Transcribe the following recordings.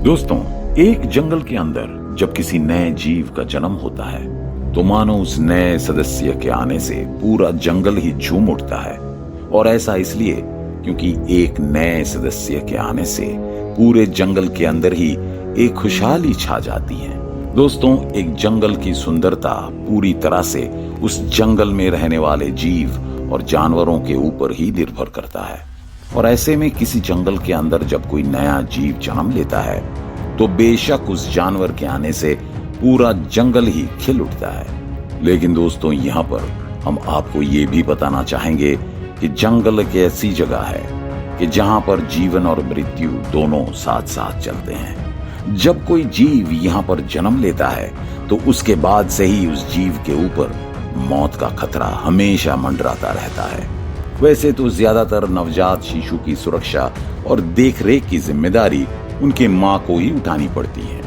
दोस्तों, एक जंगल के अंदर जब किसी नए जीव का जन्म होता है तो मानो उस नए सदस्य के आने से पूरा जंगल ही झूम उठता है। और ऐसा इसलिए क्योंकि एक नए सदस्य के आने से पूरे जंगल के अंदर ही एक खुशहाली छा जाती है। दोस्तों, एक जंगल की सुंदरता पूरी तरह से उस जंगल में रहने वाले जीव और जानवरों के ऊपर ही निर्भर करता है। और ऐसे में किसी जंगल के अंदर जब कोई नया जीव जन्म लेता है तो बेशक उस जानवर के आने से पूरा जंगल ही खिल उठता है। लेकिन दोस्तों, यहाँ पर हम आपको ये भी बताना चाहेंगे कि जंगल एक ऐसी जगह है कि जहाँ पर जीवन और मृत्यु दोनों साथ साथ चलते हैं। जब कोई जीव यहाँ पर जन्म लेता है तो उसके बाद से ही उस जीव के ऊपर मौत का खतरा हमेशा मंडराता रहता है। वैसे तो ज्यादातर नवजात शिशु की सुरक्षा और देखरेख की जिम्मेदारी उनके माँ को ही उठानी पड़ती है।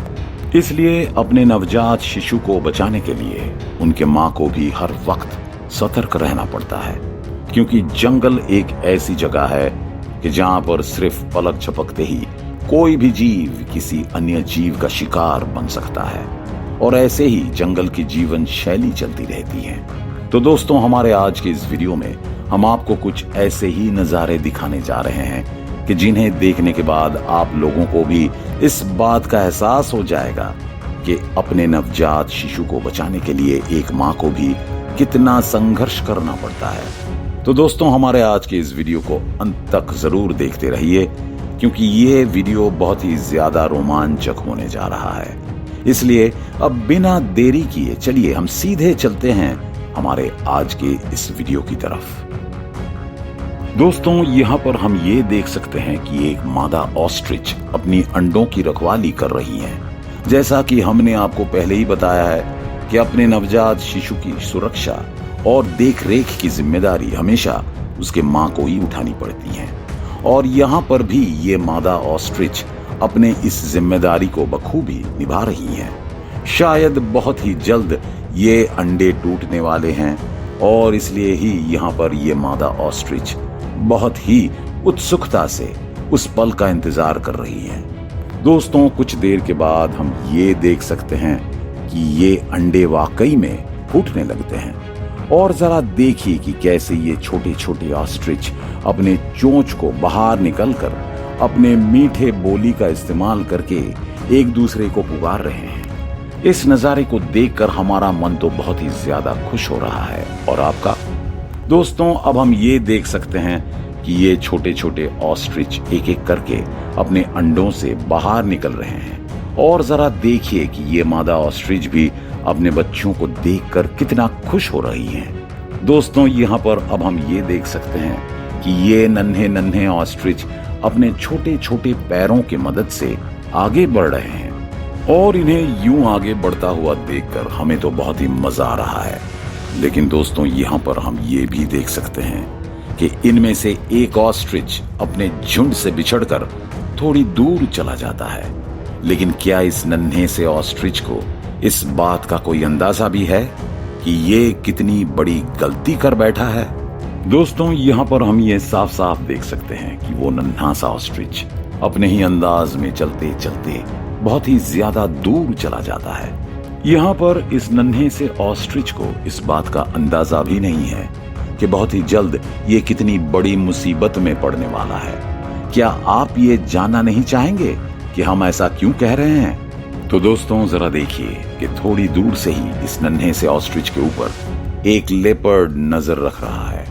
इसलिए अपने नवजात शिशु को बचाने के लिए उनके माँ को भी हर वक्त सतर्क रहना पड़ता है, क्योंकि जंगल एक ऐसी जगह है कि जहाँ पर सिर्फ पलक झपकते ही कोई भी जीव किसी अन्य जीव का शिकार बन सकता है। और ऐसे ही जंगल की जीवन शैली चलती रहती है। तो दोस्तों, हमारे आज के इस वीडियो में हम आपको कुछ ऐसे ही नजारे दिखाने जा रहे हैं कि जिन्हें देखने के बाद आप लोगों को भी इस बात का एहसास हो जाएगा कि अपने नवजात शिशु को बचाने के लिए एक माँ को भी कितना संघर्ष करना पड़ता है। तो दोस्तों, हमारे आज के इस वीडियो को अंत तक जरूर देखते रहिए, क्योंकि ये वीडियो बहुत ही ज्यादा रोमांचक होने जा रहा है। इसलिए अब बिना देरी किए चलिए हम सीधे चलते हैं हमारे आज के इस वीडियो की तरफ। दोस्तों, यहाँ पर हम ये देख सकते हैं कि एक मादा ऑस्ट्रिच अपनी अंडों की रखवाली कर रही है। जैसा कि हमने आपको पहले ही बताया है कि अपने नवजात शिशु की सुरक्षा और देखरेख की जिम्मेदारी हमेशा उसके माँ को ही उठानी पड़ती है। और यहाँ पर भी ये मादा ऑस्ट्रिच अपने इस जिम्मेदारी को बखूबी निभा रही है। शायद बहुत ही जल्द ये अंडे टूटने वाले हैं और इसलिए ही यहाँ पर ये मादा ऑस्ट्रिच बहुत ही उत्सुकता से उस पल का इंतजार कर रही है। दोस्तों, कुछ देर के बाद हम ये देख सकते हैं कि ये अंडे वाकई में फूटने लगते हैं। और जरा देखिए कि कैसे ये छोटे छोटे ऑस्ट्रिच अपने चोंच को बाहर निकलकर अपने मीठे बोली का इस्तेमाल करके एक दूसरे को पुकार रहे हैं। इस नजारे को देखकर हमारा मन तो बहुत ही ज्यादा खुश हो रहा है। और आपका? दोस्तों, अब हम ये देख सकते हैं कि ये छोटे छोटे ऑस्ट्रिच एक एक करके अपने अंडों से बाहर निकल रहे हैं। और जरा देखिए कि ये मादा ऑस्ट्रिच भी अपने बच्चों को देखकर कितना खुश हो रही हैं। दोस्तों, यहाँ पर अब हम ये देख सकते हैं कि ये नन्हे नन्हे ऑस्ट्रिच अपने छोटे छोटे पैरों की मदद से आगे बढ़ रहे हैं। और इन्हें यूं आगे बढ़ता हुआ देखकर हमें तो बहुत ही मजा आ रहा है। लेकिन दोस्तों, यहाँ पर हम ये भी देख सकते हैं कि इनमें से एक ऑस्ट्रिच अपने झुंड से बिछड़कर थोड़ी दूर चला जाता है। लेकिन क्या इस नन्हे से ऑस्ट्रिच को इस बात का कोई अंदाजा भी है कि ये कितनी बड़ी गलती कर बैठा है? दोस्तों, यहाँ पर हम ये साफ साफ देख सकते हैं कि वो नन्हा सा ऑस्ट्रिच अपने ही अंदाज में चलते चलते बहुत ही ज्यादा दूर चला जाता है। यहाँ पर इस नन्हे से ऑस्ट्रिच को इस बात का अंदाजा भी नहीं है कि बहुत ही जल्द ये कितनी बड़ी मुसीबत में पड़ने वाला है। क्या आप ये जानना नहीं चाहेंगे कि हम ऐसा क्यों कह रहे हैं? तो दोस्तों, जरा देखिए कि थोड़ी दूर से ही इस नन्हे से ऑस्ट्रिच के ऊपर एक लेपर्ड नजर रख रहा है।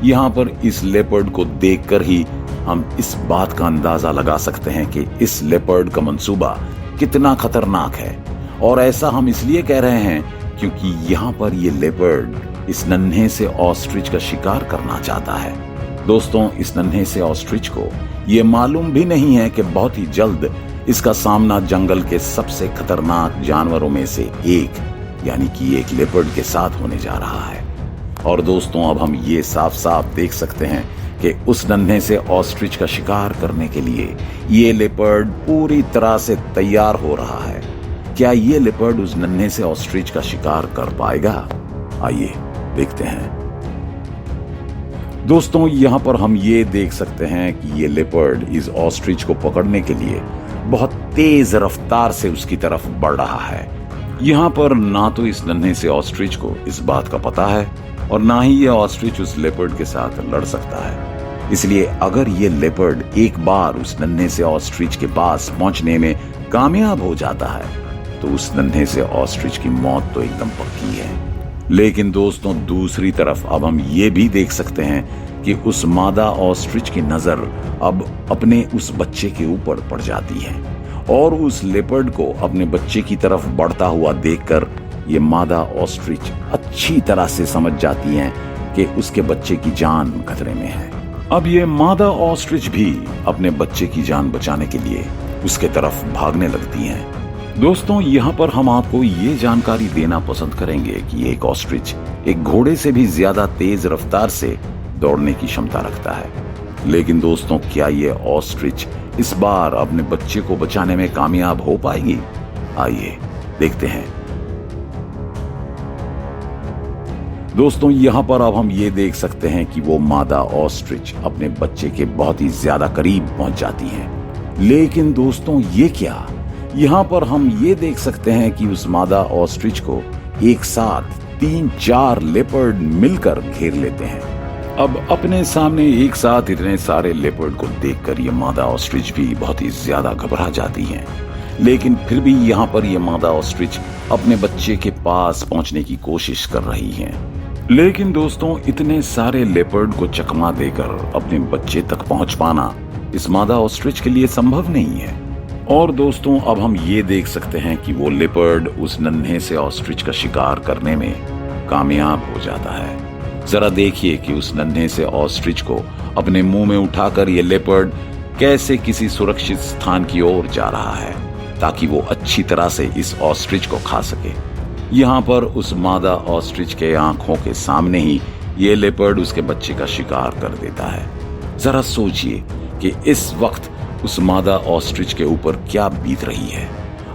यहाँ पर इस लेपर्ड को देखकर ही हम इस बात का अंदाजा लगा सकते हैं कि इस लेपर्ड का मंसूबा कितना खतरनाक है। और ऐसा हम इसलिए कह रहे हैं क्योंकि यहाँ पर ये लेपर्ड इस नन्हे से ऑस्ट्रिच का शिकार करना चाहता है। दोस्तों, इस नन्हे से ऑस्ट्रिच को ये मालूम भी नहीं है कि बहुत ही जल्द इसका सामना जंगल के सबसे खतरनाक जानवरों में से एक यानी कि एक लेपर्ड के साथ होने जा रहा है। और दोस्तों, अब हम ये साफ साफ देख सकते हैं कि उस नन्हे से ऑस्ट्रिच का शिकार करने के लिए ये लेपर्ड पूरी तरह से तैयार हो रहा है। क्या ये लेपर्ड उस नन्हे से ऑस्ट्रिच का शिकार कर पाएगा? आइए देखते हैं। दोस्तों, यहाँ पर हम ये देख सकते हैं कि ये लेपर्ड इस ऑस्ट्रिच को पकड़ने के लिए बहुत तेज रफ्तार से उसकी तरफ बढ़ रहा है। यहाँ पर ना तो इस नन्हे से ऑस्ट्रिच को इस बात का पता है और ना ही ये ऑस्ट्रिच उस लेपर्ड के साथ लड़ सकता है। इसलिए अगर ये लेपर्ड एक बार उस नन्हे से ऑस्ट्रिच के पास पहुंचने में कामयाब हो जाता है तो उस नन्हे से ऑस्ट्रिच की मौत तो एकदम पक्की है। लेकिन दोस्तों, दूसरी तरफ अब हम ये भी देख सकते हैं कि उस मादा ऑस्ट्रिच की नजर अब अपने उस बच्चे के ऊपर पड़ जाती है और उस लेपर्ड को अपने बच्चे की तरफ बढ़ता हुआ देखकर ये मादा ऑस्ट्रिच अच्छी तरह से समझ जाती है कि उसके बच्चे की जान खतरे में है। अब ये मादा ऑस्ट्रिच भी अपने बच्चे की जान बचाने के लिए उसके तरफ भागने लगती हैं। दोस्तों, यहाँ पर हम आपको ये जानकारी देना पसंद करेंगे कि एक ऑस्ट्रिच एक घोड़े से भी ज्यादा तेज रफ्तार से दौड़ने की क्षमता रखता है। लेकिन दोस्तों, क्या ये ऑस्ट्रिच इस बार अपने बच्चे को बचाने में कामयाब हो पाएगी? आइए देखते हैं। दोस्तों, यहाँ पर अब हम ये देख सकते हैं कि वो मादा ऑस्ट्रिच अपने बच्चे के बहुत ही ज्यादा करीब पहुंच जाती है। लेकिन दोस्तों, ये क्या? यहाँ पर हम ये देख सकते हैं कि उस मादा ऑस्ट्रिच को एक साथ 3-4 लेपर्ड मिलकर घेर लेते हैं। अब अपने सामने एक साथ इतने सारे लेपर्ड को देखकर ये मादा ऑस्ट्रिच भी बहुत ही ज्यादा घबरा जाती है। लेकिन फिर भी यहाँ पर ये मादा ऑस्ट्रिच अपने बच्चे के पास पहुंचने की कोशिश कर रही है। लेकिन दोस्तों, इतने सारे लेपर्ड को चकमा देकर अपने बच्चे तक पहुंच पाना इस मादा ऑस्ट्रिच के लिए संभव नहीं है। और दोस्तों, अब हम ये देख सकते हैं कि वो लेपर्ड उस नन्हे से ऑस्ट्रिच का शिकार करने में कामयाब हो जाता है। जरा देखिए कि उस नन्हे से ऑस्ट्रिच को अपने मुंह में उठाकर ये लेपर्ड कैसे किसी सुरक्षित स्थान की ओर जा रहा है ताकि वो अच्छी तरह से इस ऑस्ट्रिच को खा सके। यहाँ पर उस मादा ऑस्ट्रिच के आंखों के सामने ही ये लेपर्ड उसके बच्चे का शिकार कर देता है। जरा सोचिए कि इस वक्त उस मादा ऑस्ट्रिच के ऊपर क्या बीत रही है।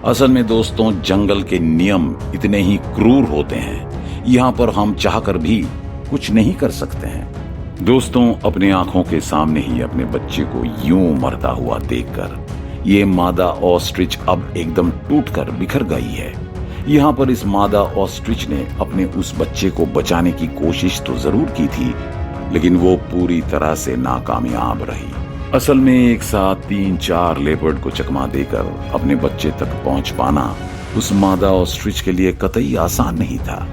असल में दोस्तों, जंगल के नियम इतने ही क्रूर होते हैं, यहाँ पर हम चाहकर भी कुछ नहीं कर सकते हैं। दोस्तों, अपने आंखों के सामने ही अपने बच्चे को यूं मरता हुआ देखकर ये मादा ऑस्ट्रिच अब एकदम टूटकर बिखर गई है। यहाँ पर इस मादा ऑस्ट्रिच ने अपने उस बच्चे को बचाने की कोशिश तो जरूर की थी, लेकिन वो पूरी तरह से नाकामयाब रही। असल में एक साथ 3-4 लेपर्ड को चकमा देकर अपने बच्चे तक पहुंच पाना उस मादा ऑस्ट्रिच के लिए कतई आसान नहीं था।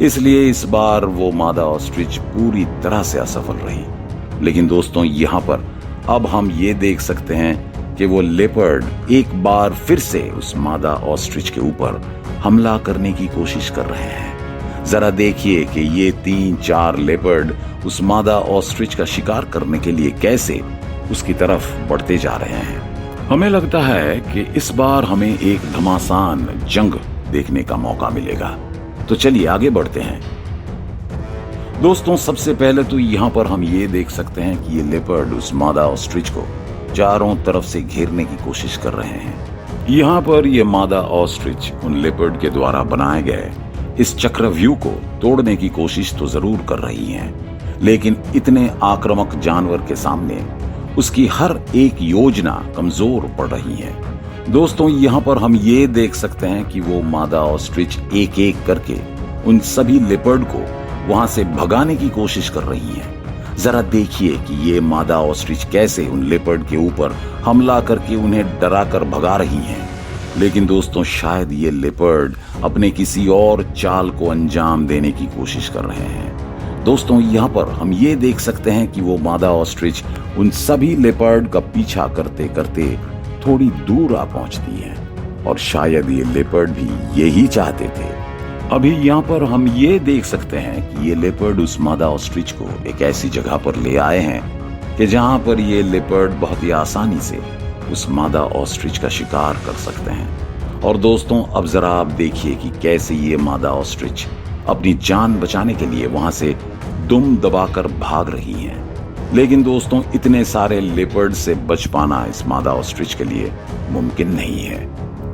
इसलिए इस बार वो मादा ऑस्ट्रिच पूरी तरह से असफल रही। लेकिन दोस्तों, यहाँ पर अब हम ये देख सकते हैं कि वो लेपर्ड एक बार फिर से उस मादा ऑस्ट्रिच के ऊपर हमला करने की कोशिश कर रहे हैं। जरा देखिए कि ये 3-4 लेपर्ड उस मादा ऑस्ट्रिच का शिकार करने के लिए कैसे उसकी तरफ बढ़ते जा रहे हैं। हमें लगता है कि इस बार हमें एक घमासान जंग देखने का मौका मिलेगा। तो चलिए आगे बढ़ते हैं। दोस्तों, सबसे पहले तो यहाँ पर हम ये देख सकते हैं कि ये लेपर्ड उस मादा ऑस्ट्रिच को चारों तरफ से घेरने की कोशिश कर रहे हैं। यहाँ पर ये मादा ऑस्ट्रिच उन लेपर्ड के द्वारा बनाए गए इस चक्रव्यूह को तोड़ने की कोशिश तो जरूर कर रही है, लेकिन इतने आक्रामक जानवर के सामने उसकी हर एक योजना कमजोर पड़ रही है। दोस्तों, यहाँ पर हम ये देख सकते हैं कि वो मादा ऑस्ट्रिच एक एक करके उन सभी लेपर्ड को वहां से भगाने की कोशिश कर रही है। जरा देखिए कि ये मादा ऑस्ट्रिच कैसे उन लेपर्ड के ऊपर हमला करके उन्हें डराकर भगा रही हैं। लेकिन दोस्तों, शायद ये लेपर्ड अपने किसी और चाल को अंजाम देने की कोशिश कर रहे हैं। दोस्तों, यहाँ पर हम ये देख सकते हैं कि वो मादा ऑस्ट्रिच उन सभी लेपर्ड का पीछा करते करते थोड़ी दूर आ पहुंचती है और शायद ये लेपर्ड भी यही चाहते थे। अभी यहाँ पर हम ये देख सकते हैं कि ये लेपर्ड उस मादा ऑस्ट्रिच को एक ऐसी जगह पर ले आए हैं कि जहां पर ये लेपर्ड बहुत ही आसानी से उस मादा ऑस्ट्रिच का शिकार कर सकते हैं। और दोस्तों, अब जरा आप देखिए कि कैसे ये मादा ऑस्ट्रिच अपनी जान बचाने के लिए वहां से दुम दबाकर भाग रही हैं। लेकिन दोस्तों, इतने सारे लेपर्ड से बच पाना इस मादा ऑस्ट्रिच के लिए मुमकिन नहीं है।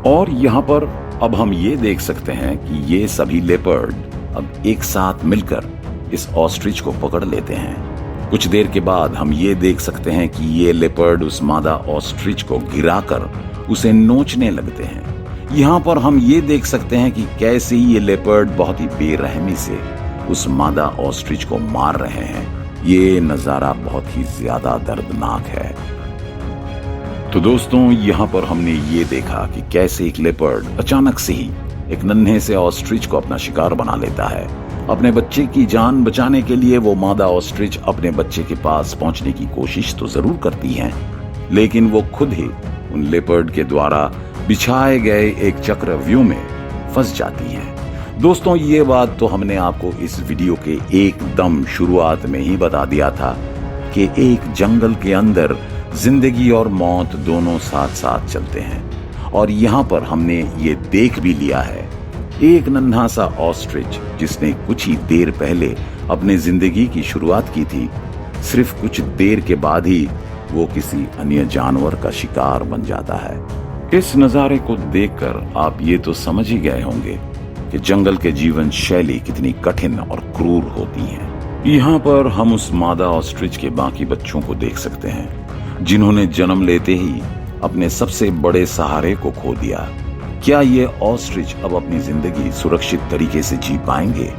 और यहाँ पर अब हम ये देख सकते हैं कि ये सभी लेपर्ड अब एक साथ मिलकर इस ऑस्ट्रिच को पकड़ लेते हैं। कुछ देर के बाद हम ये देख सकते हैं कि ये लेपर्ड उस मादा ऑस्ट्रिच को गिराकर उसे नोचने लगते हैं। यहाँ पर हम ये देख सकते हैं कि कैसे ये लेपर्ड बहुत ही बेरहमी से उस मादा ऑस्ट्रिच को मार रहे हैं। ये नजारा बहुत ही ज्यादा दर्दनाक है। तो दोस्तों, यहाँ पर हमने ये देखा कि कैसे एक लेपर्ड अचानक से ही एक नन्हे से ऑस्ट्रिच को अपना शिकार बना लेता है। अपने बच्चे की जान बचाने के लिए वो मादा ऑस्ट्रिच अपने बच्चे के पास पहुंचने की कोशिश तो जरूर करती है, लेकिन वो खुद ही उन लेपर्ड के द्वारा बिछाए गए एक चक्रव्यूह में फंस जाती हैं। दोस्तों, ये बात तो हमने आपको इस वीडियो के एकदम शुरुआत में ही बता दिया था कि एक जंगल के अंदर जिंदगी और मौत दोनों साथ साथ चलते हैं। और यहाँ पर हमने ये देख भी लिया है, एक नन्हा सा ऑस्ट्रिच जिसने कुछ ही देर पहले अपने जिंदगी की शुरुआत की थी, सिर्फ कुछ देर के बाद ही वो किसी अन्य जानवर का शिकार बन जाता है। इस नजारे को देखकर आप ये तो समझ ही गए होंगे कि जंगल के जीवन शैली कितनी कठिन और क्रूर होती है। यहाँ पर हम उस मादा ऑस्ट्रिच के बाकी बच्चों को देख सकते हैं, जिन्होंने जन्म लेते ही अपने सबसे बड़े सहारे को खो दिया। क्या ये ऑस्ट्रिच अब अपनी जिंदगी सुरक्षित तरीके से जी पाएंगे?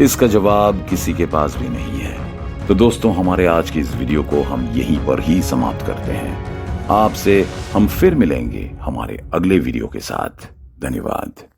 इसका जवाब किसी के पास भी नहीं है। तो दोस्तों, हमारे आज की इस वीडियो को हम यहीं पर ही समाप्त करते हैं। आपसे हम फिर मिलेंगे हमारे अगले वीडियो के साथ। धन्यवाद।